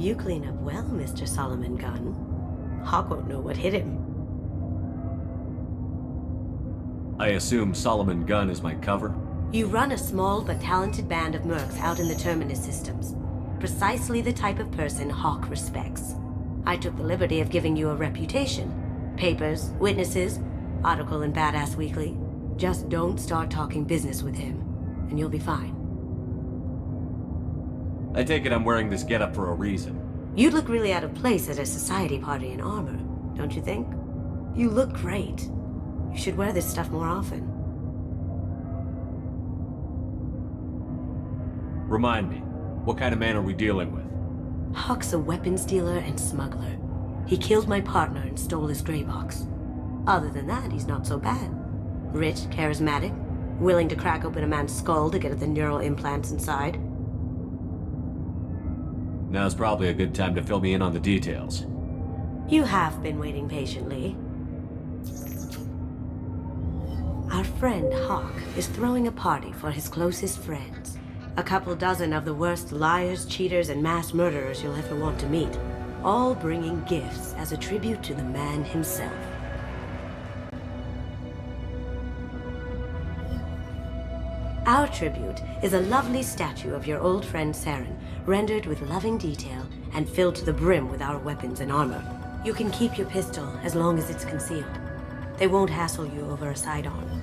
You clean up well, Mr. Solomon Gunn. Hawk won't know what hit him. I assume Solomon Gunn is my cover? You run a small but talented band of mercs out in the Terminus systems. Precisely the type of person Hawk respects. I took the liberty of giving you a reputation. Papers, witnesses, article in Badass Weekly. Just don't start talking business with him, and you'll be fine. I take it I'm wearing this getup for a reason. You'd look really out of place at a society party in armor, don't you think? You look great. You should wear this stuff more often. Remind me, what kind of man are we dealing with? Hawk's a weapons dealer and smuggler. He killed my partner and stole his gray box. Other than that, he's not so bad. Rich, charismatic, willing to crack open a man's skull to get at the neural implants inside. Now's probably a good time to fill me in on the details. You have been waiting patiently. Our friend Hawk is throwing a party for his closest friends. A couple dozen of the worst liars, cheaters, and mass murderers you'll ever want to meet. All bringing gifts as a tribute to the man himself. Our tribute is a lovely statue of your old friend Saren, rendered with loving detail and filled to the brim with our weapons and armor. You can keep your pistol as long as it's concealed. They won't hassle you over a sidearm.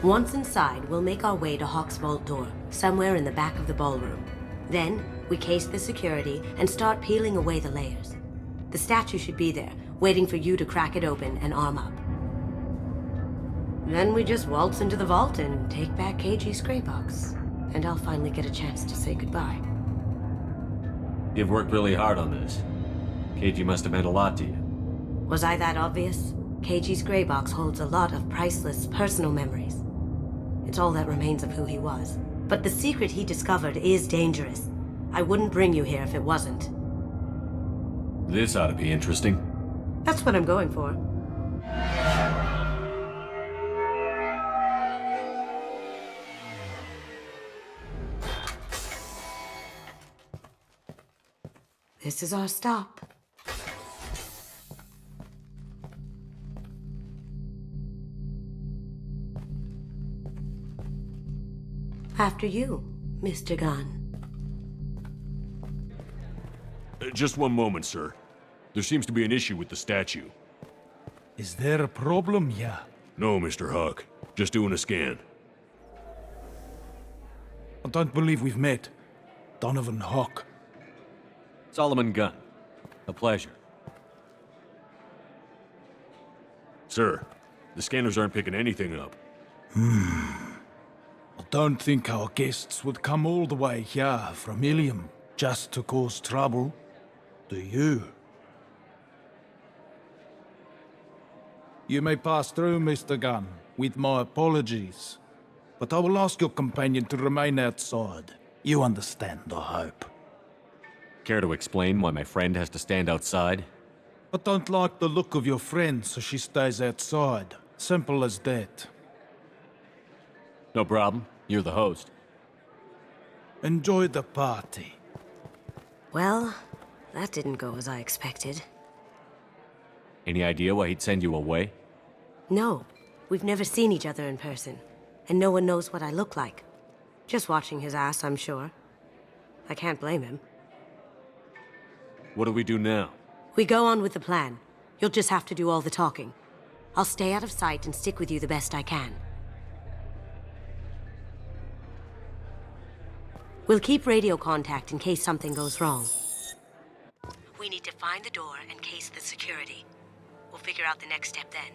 Once inside, we'll make our way to Hawk's vault door, somewhere in the back of the ballroom. Then, we case the security and start peeling away the layers. The statue should be there, waiting for you to crack it open and arm up. Then we just waltz into the vault and take back KG's gray box. And I'll finally get a chance to say goodbye. You've worked really hard on this. KG must have meant a lot to you. Was I that obvious? KG's gray box holds a lot of priceless personal memories. It's all that remains of who he was. But the secret he discovered is dangerous. I wouldn't bring you here if it wasn't. This ought to be interesting. That's what I'm going for. This is our stop. After you, Mr. Gunn. Just one moment, sir. There seems to be an issue with the statue. Is there a problem here? No, Mr. Hawk. Just doing a scan. I don't believe we've met. Donovan Hawk. Solomon Gunn. A pleasure. Sir, the scanners aren't picking anything up. I don't think our guests would come all the way here from Ilium just to cause trouble. Do you? You may pass through, Mr. Gunn, with my apologies. But I will ask your companion to remain outside. You understand, I hope. Care to explain why my friend has to stand outside? I don't like the look of your friend, so she stays outside. Simple as that. No problem. You're the host. Enjoy the party. Well, that didn't go as I expected. Any idea why he'd send you away? No, we've never seen each other in person, and no one knows what I look like. Just watching his ass, I'm sure. I can't blame him. What do we do now? We go on with the plan. You'll just have to do all the talking. I'll stay out of sight and stick with you the best I can. We'll keep radio contact in case something goes wrong. We need to find the door and case the security. We'll figure out the next step then.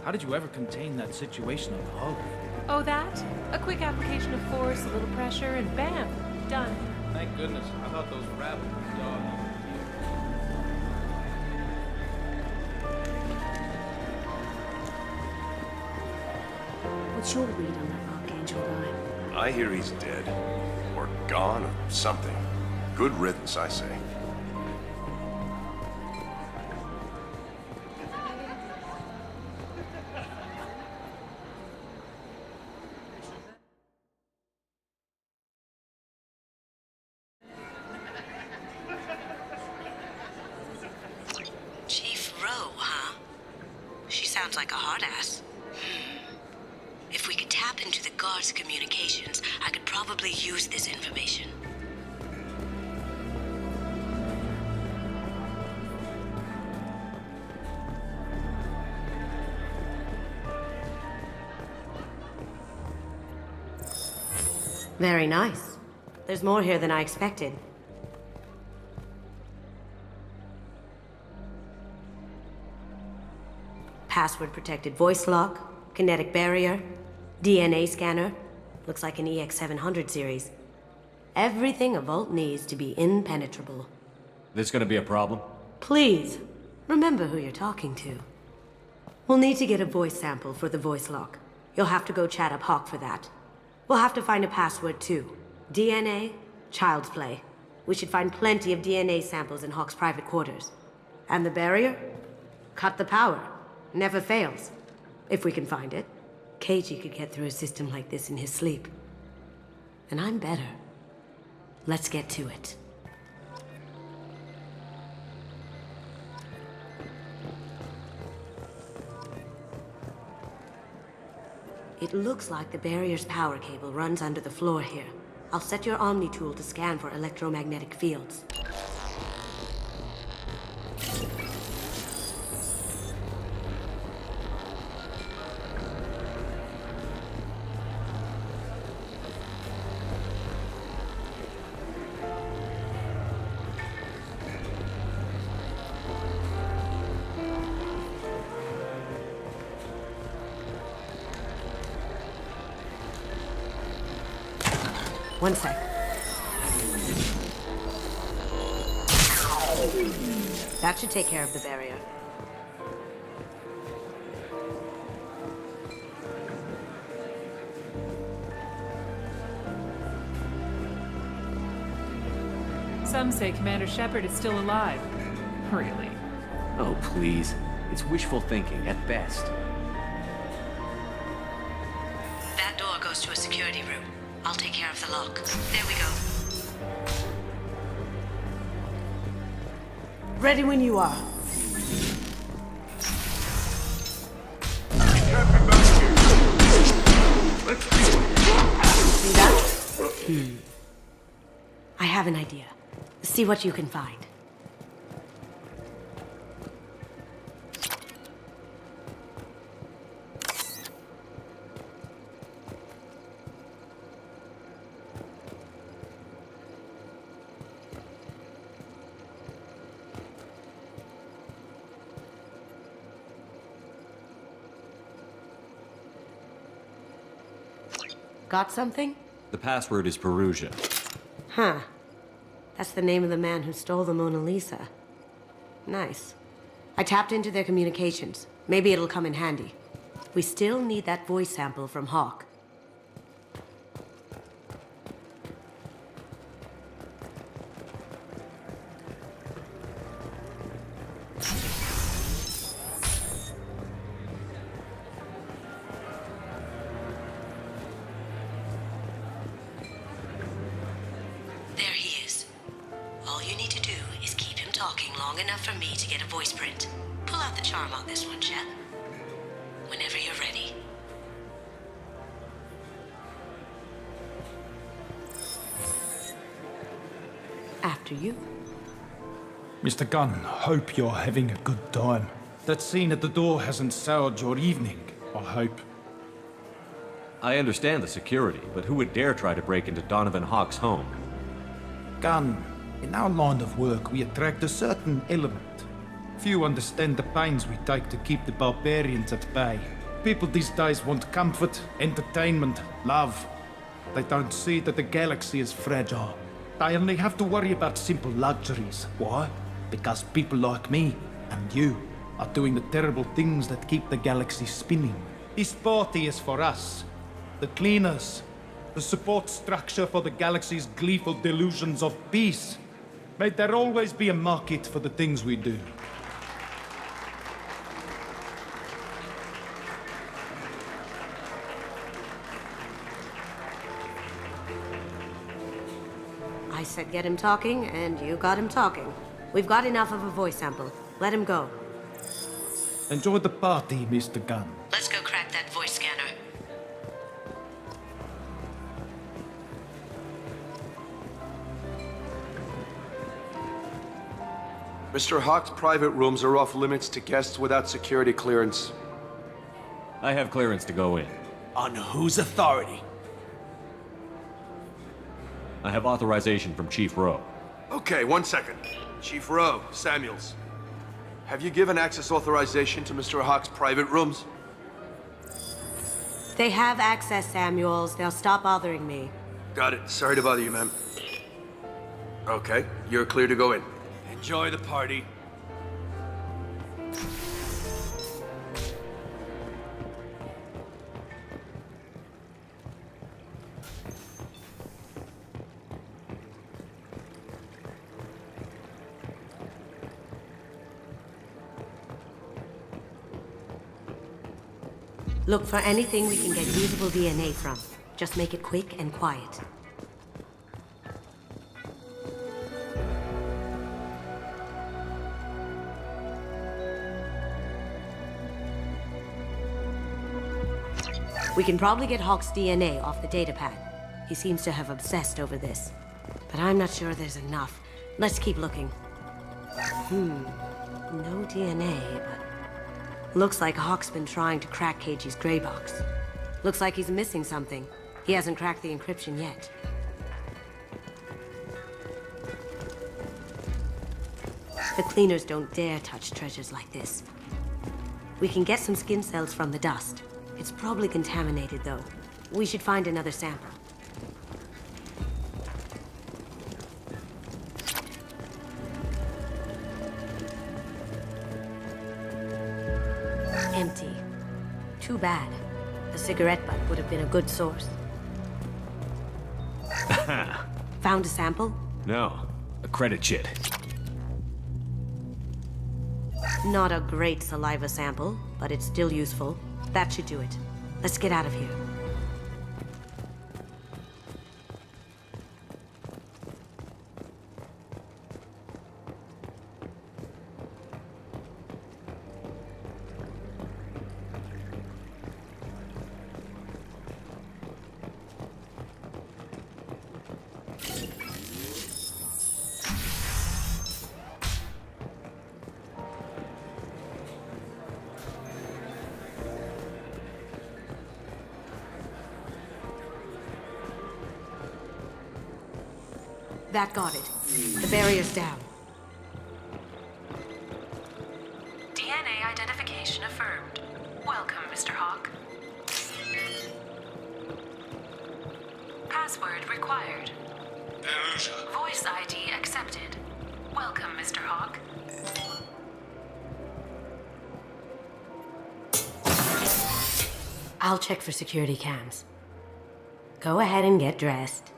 How did you ever contain that situation on the hull? Oh, that? A quick application of force, a little pressure, and bam! Done. Thank goodness. I thought those rabbits were dogs. What's your read on that Archangel guy? I hear he's dead. Or gone, or something. Good riddance, I say. sounds like a hard ass. If we could tap into the guard's communications, I could probably use this information. Very nice. There's more here than I expected. Password-protected voice lock, kinetic barrier, DNA scanner. Looks like an EX700 series. Everything a vault needs to be impenetrable. This gonna be a problem? Please, remember who you're talking to. We'll need to get a voice sample for the voice lock. You'll have to go chat up Hawk for that. We'll have to find a password too. DNA, child's play. We should find plenty of DNA samples in Hawk's private quarters. And the barrier? Cut the power. Never fails. If we can find it. KG could get through a system like this in his sleep. And I'm better. Let's get to it. It looks like the barrier's power cable runs under the floor here. I'll set your Omni tool to scan for electromagnetic fields. One sec. That should take care of the barrier. Some say Commander Shepard is still alive. Really? Oh, please. It's wishful thinking at best. That door goes to a security room. I'll take care of the lock. There we go. Ready when you are. See that? I have an idea. See what you can find. Got something? The password is Perusia. Huh. That's the name of the man who stole the Mona Lisa. Nice. I tapped into their communications. Maybe it'll come in handy. We still need that voice sample from Hawk. After you. Mr. Gunn, hope you're having a good time. That scene at the door hasn't soured your evening, I hope. I understand the security, but who would dare try to break into Donovan Hawk's home? Gunn, in our line of work, we attract a certain element. Few understand the pains we take to keep the barbarians at bay. People these days want comfort, entertainment, love. They don't see that the galaxy is fragile. They only have to worry about simple luxuries. Why? Because people like me and you are doing the terrible things that keep the galaxy spinning. This party is for us, the cleaners, the support structure for the galaxy's gleeful delusions of peace. May there always be a market for the things we do. I said get him talking, and you got him talking. We've got enough of a voice sample. Let him go. Enjoy the party, Mr. Gunn. Let's go crack that voice scanner. Mr. Hawk's private rooms are off limits to guests without security clearance. I have clearance to go in. On whose authority? I have authorization from Chief Rowe. Okay, 1 second. Chief Rowe, Samuels. Have you given access authorization to Mr. Hawk's private rooms? They have access, Samuels. They'll stop bothering me. Got it. Sorry to bother you, ma'am. Okay, you're clear to go in. Enjoy the party. Look for anything we can get usable DNA from. Just make it quick and quiet. We can probably get Hawk's DNA off the datapad. He seems to have obsessed over this. But I'm not sure there's enough. Let's keep looking. No DNA, but... Looks like Hawk's been trying to crack KG's gray box. Looks like he's missing something. He hasn't cracked the encryption yet. The cleaners don't dare touch treasures like this. We can get some skin cells from the dust. It's probably contaminated, though. We should find another sample. Empty. Too bad. A cigarette butt would have been a good source. Found a sample? No, a credit chit. Not a great saliva sample, but it's still useful. That should do it. Let's get out of here. That got it. The barrier's down. DNA identification affirmed. Welcome, Mr. Hawk. Password required. Voice ID accepted. Welcome, Mr. Hawk. I'll check for security cams. Go ahead and get dressed.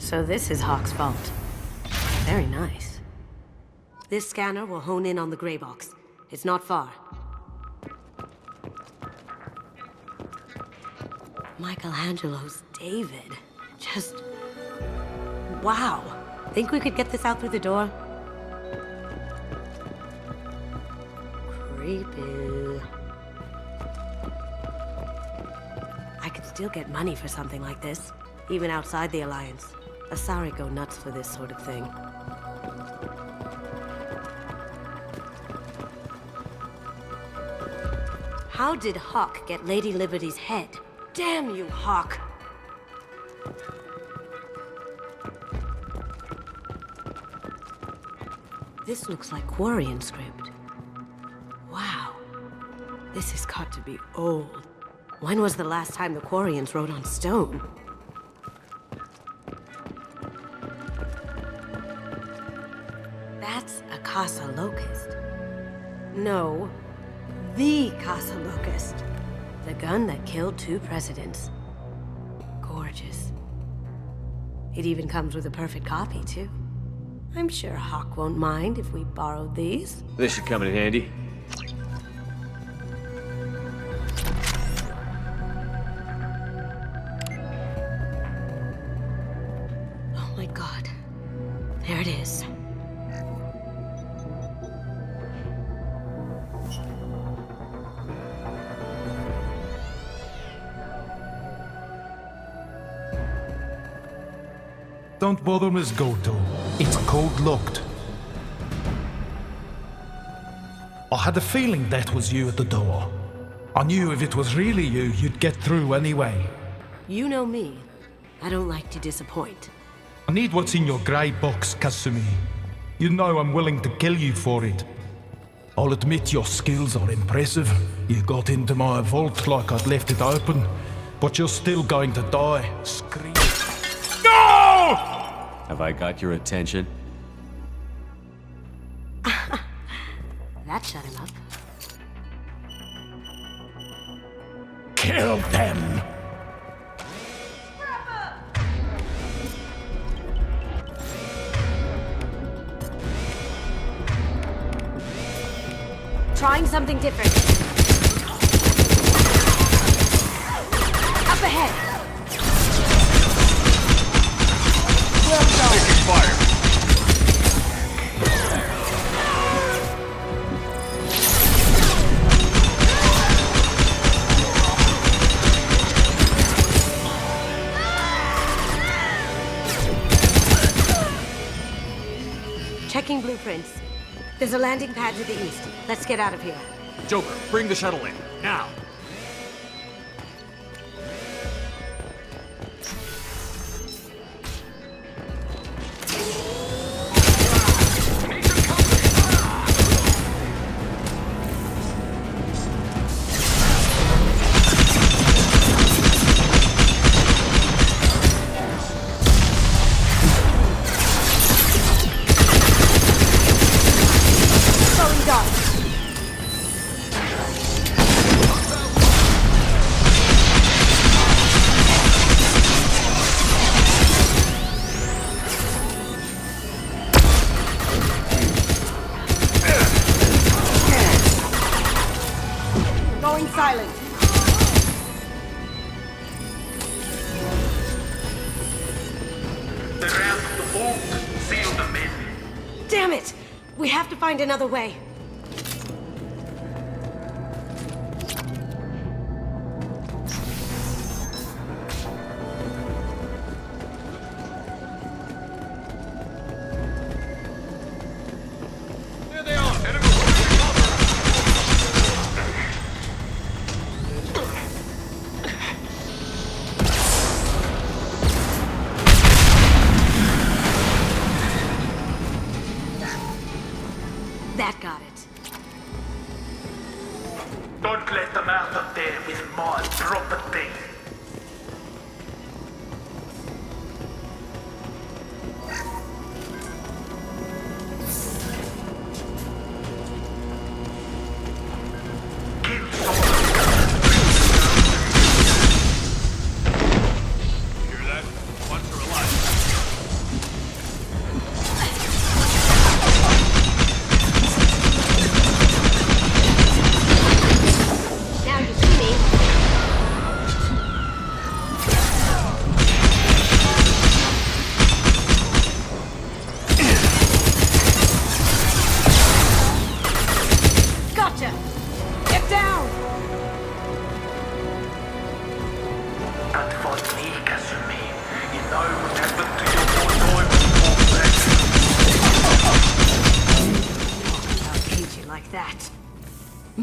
So this is Hawk's vault. Very nice. This scanner will hone in on the gray box. It's not far. Michelangelo's David. Just... wow. Think we could get this out through the door? Creepy. I could still get money for something like this, even outside the Alliance. Asari go nuts for this sort of thing. How did Hawk get Lady Liberty's head? Damn you, Hawk! This looks like Quarian script. Wow. This has got to be old. When was the last time the Quarians wrote on stone? That's a Casa Locust. No. The Casa Locust. The gun that killed 2 presidents. Gorgeous. It even comes with a perfect copy, too. I'm sure Hawk won't mind if we borrowed these. This should come in handy. Oh my god. There it is. Don't bother, Miss Goto. It's code-locked. I had a feeling that was you at the door. I knew if it was really you, you'd get through anyway. You know me. I don't like to disappoint. I need what's in your grey box, Kasumi. You know I'm willing to kill you for it. I'll admit your skills are impressive. You got into my vault like I'd left it open, but you're still going to die. Scream. No! Have I got your attention? That shut him up. Kill them! Trying something different. Up ahead. We'll go. Taking fire. Checking blueprints. There's a landing pad to the east. Let's get out of here. Joker, bring the shuttle in. Now. Damn it! We have to find another way. There they are. That got it.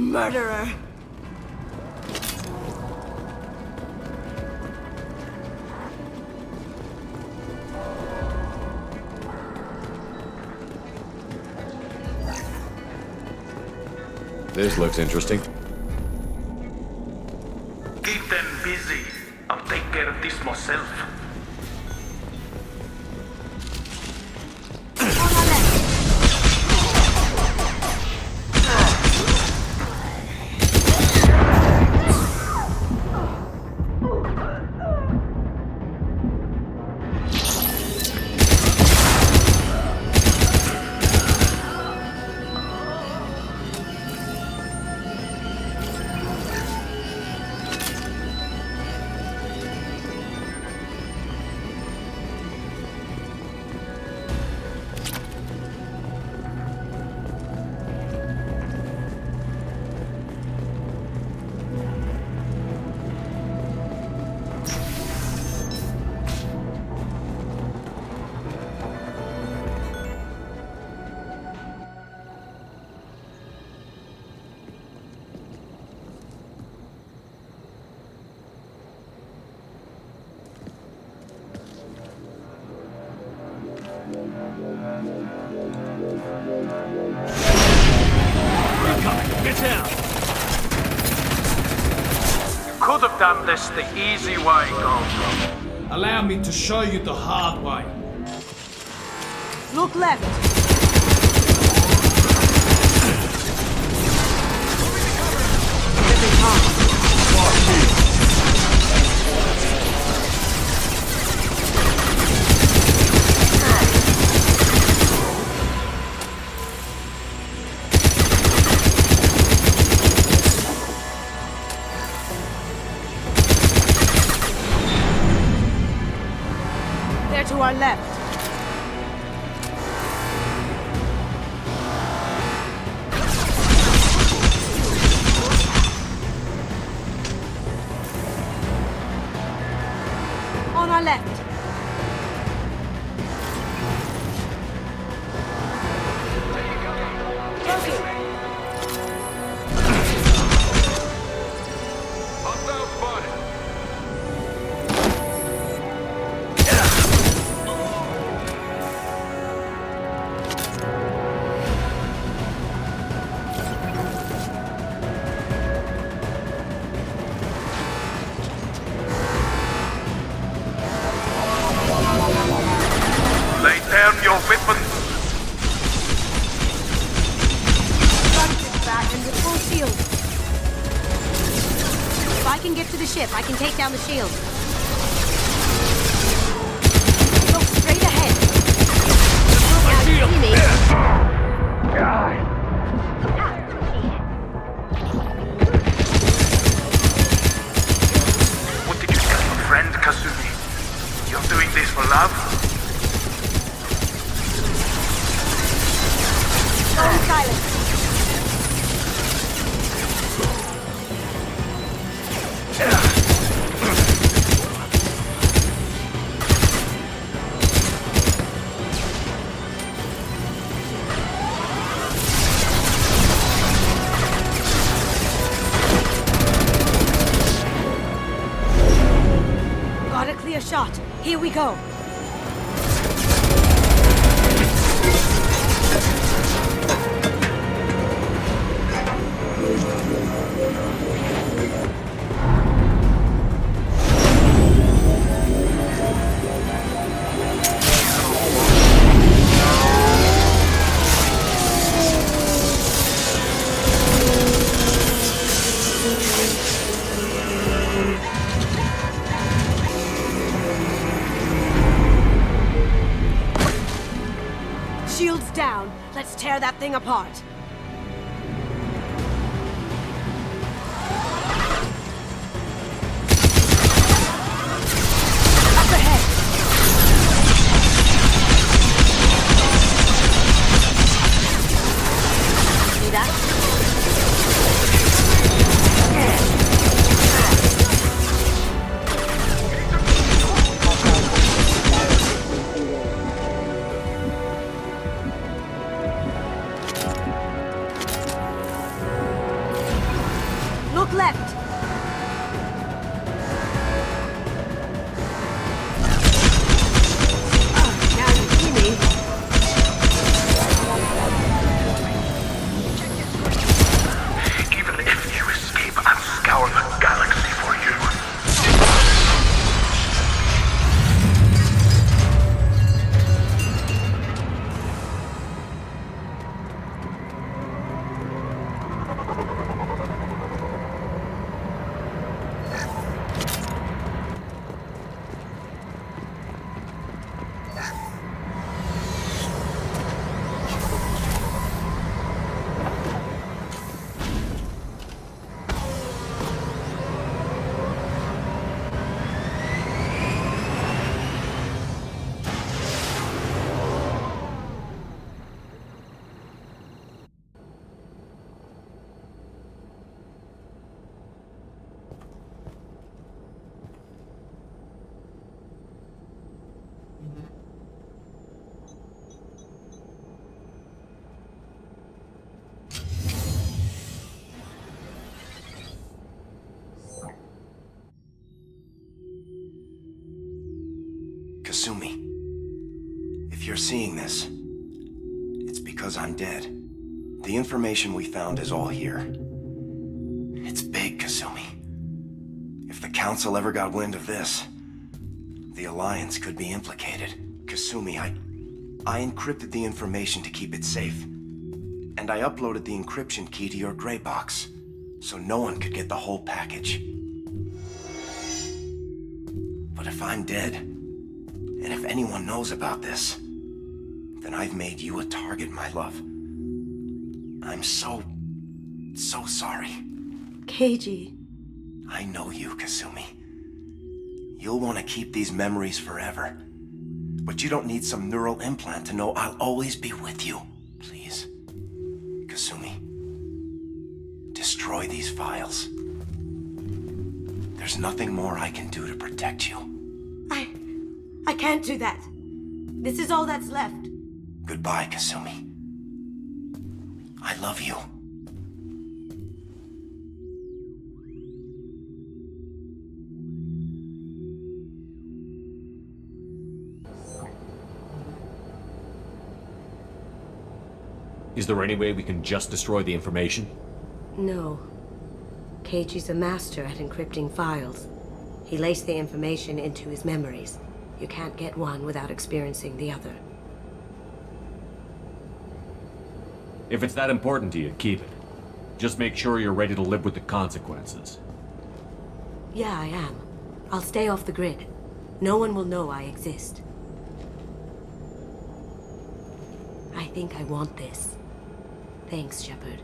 Murderer! This looks interesting. Keep them busy. I'll take care of this myself. Get down! Could have done this the easy way, Gold. Allow me to show you the hard way. Look left! Different path. To our left. On our left. I can take down the shield. Go straight ahead. Now you see me. What did you tell your friend, Kasumi? You're doing this for love? Go in silence. Got a clear shot. Here we go. Shields down. Let's tear that thing apart. Up ahead. See that? Kasumi, if you're seeing this, it's because I'm dead. The information we found is all here. It's big, Kasumi. If the Council ever got wind of this, the Alliance could be implicated. Kasumi, I encrypted the information to keep it safe. And I uploaded the encryption key to your gray box, so no one could get the whole package. But if I'm dead, and if anyone knows about this, then I've made you a target, my love. I'm so sorry. Keiji. I know you, Kasumi. You'll want to keep these memories forever. But you don't need some neural implant to know I'll always be with you. Please, Kasumi, destroy these files. There's nothing more I can do to protect you. I can't do that. This is all that's left. Goodbye, Kasumi. I love you. Is there any way we can just destroy the information? No. Keiji's a master at encrypting files. He laced the information into his memories. You can't get one without experiencing the other. If it's that important to you, keep it. Just make sure you're ready to live with the consequences. Yeah, I am. I'll stay off the grid. No one will know I exist. I think I want this. Thanks, Shepard.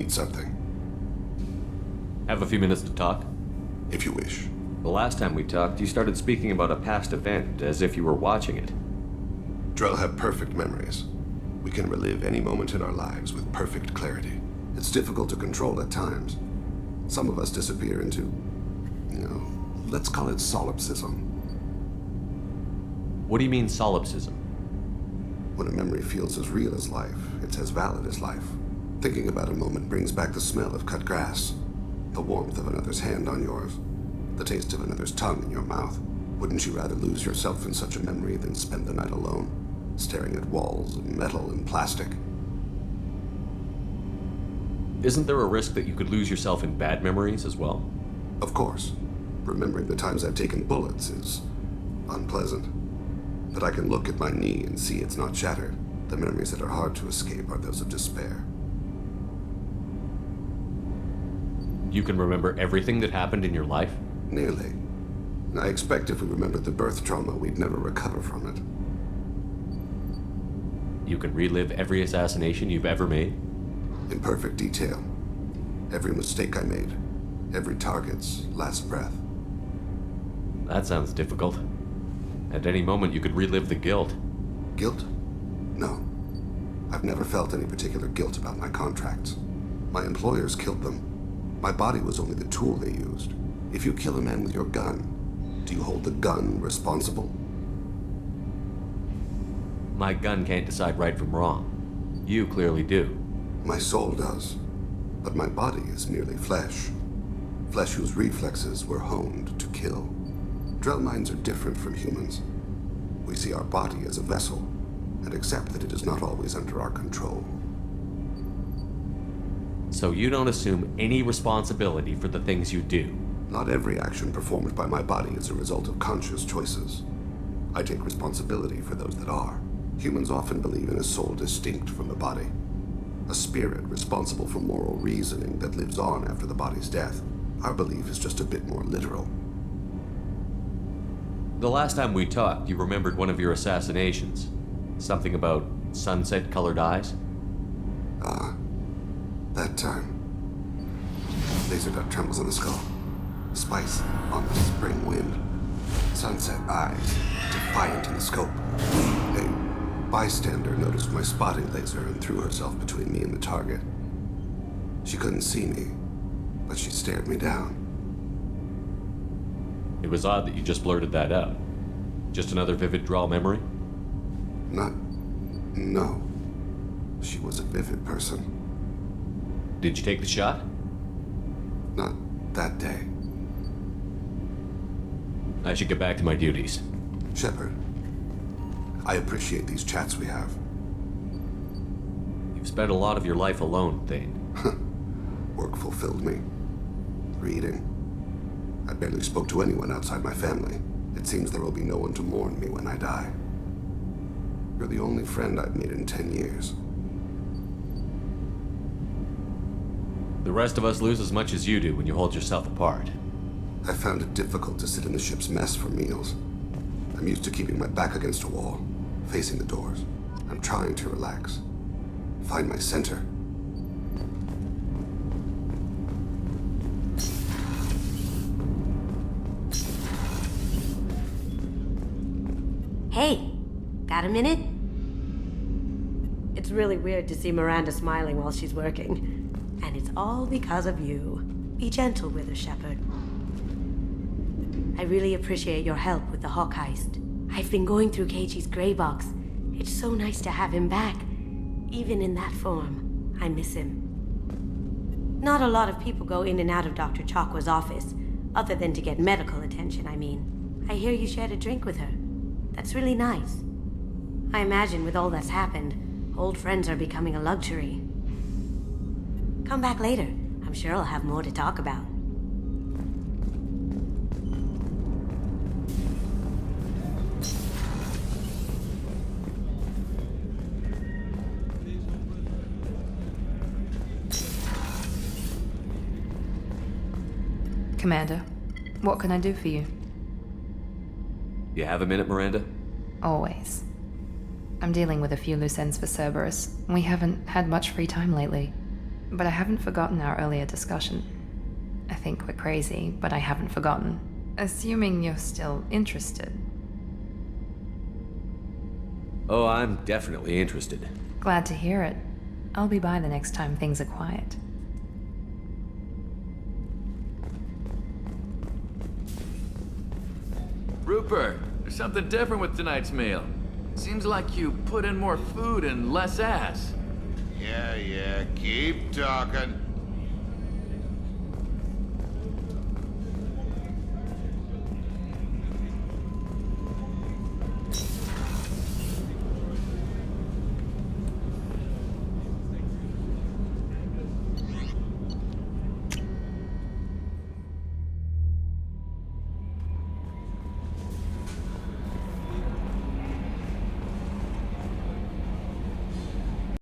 Something. Have a few minutes to talk? If you wish. The last time we talked, you started speaking about a past event, as if you were watching it. Drell have perfect memories. We can relive any moment in our lives with perfect clarity. It's difficult to control at times. Some of us disappear into let's call it solipsism. What do you mean, solipsism? When a memory feels as real as life, it's as valid as life. Thinking about a moment brings back the smell of cut grass, the warmth of another's hand on yours, the taste of another's tongue in your mouth. Wouldn't you rather lose yourself in such a memory than spend the night alone, staring at walls of metal and plastic? Isn't there a risk that you could lose yourself in bad memories as well? Of course. Remembering the times I've taken bullets is unpleasant. But I can look at my knee and see it's not shattered. The memories that are hard to escape are those of despair. You can remember everything that happened in your life? Nearly. I expect if we remembered the birth trauma, we'd never recover from it. You can relive every assassination you've ever made? In perfect detail. Every mistake I made. Every target's last breath. That sounds difficult. At any moment, you could relive the guilt. Guilt? No. I've never felt any particular guilt about my contracts. My employers killed them. My body was only the tool they used. If you kill a man with your gun, do you hold the gun responsible? My gun can't decide right from wrong. You clearly do. My soul does. But my body is merely flesh. Flesh whose reflexes were honed to kill. Drell minds are different from humans. We see our body as a vessel, and accept that it is not always under our control. So you don't assume any responsibility for the things you do? Not every action performed by my body is a result of conscious choices. I take responsibility for those that are. Humans often believe in a soul distinct from the body. A spirit responsible for moral reasoning that lives on after the body's death. Our belief is just a bit more literal. The last time we talked, you remembered one of your assassinations. Something about sunset-colored eyes? That time. Laser dot trembles on the skull. Spice on the spring wind. Sunset eyes, defiant in the scope. A bystander noticed my spotting laser and threw herself between me and the target. She couldn't see me, but she stared me down. It was odd that you just blurted that out. Just another vivid draw memory? No. She was a vivid person. Did you take the shot? Not that day. I should get back to my duties. Shepard, I appreciate these chats we have. You've spent a lot of your life alone, Thane. Work fulfilled me. Reading. I barely spoke to anyone outside my family. It seems there will be no one to mourn me when I die. You're the only friend I've made in 10 years. The rest of us lose as much as you do when you hold yourself apart. I found it difficult to sit in the ship's mess for meals. I'm used to keeping my back against a wall, facing the doors. I'm trying to relax. Find my center. Hey, got a minute? It's really weird to see Miranda smiling while she's working. And it's all because of you. Be gentle with her, Shepard. I really appreciate your help with the Hawk heist. I've been going through Keiichi's gray box. It's so nice to have him back. Even in that form, I miss him. Not a lot of people go in and out of Dr. Chakwa's office, other than to get medical attention, I mean. I hear you shared a drink with her. That's really nice. I imagine with all that's happened, old friends are becoming a luxury. Come back later. I'm sure I'll have more to talk about. Commander, what can I do for you? You have a minute, Miranda? Always. I'm dealing with a few loose ends for Cerberus. We haven't had much free time lately. But I haven't forgotten our earlier discussion. I think we're crazy, but I haven't forgotten. Assuming you're still interested. Oh, I'm definitely interested. Glad to hear it. I'll be by the next time things are quiet. Trooper, there's something different with tonight's meal. Seems like you put in more food and less ass. Yeah, keep talking.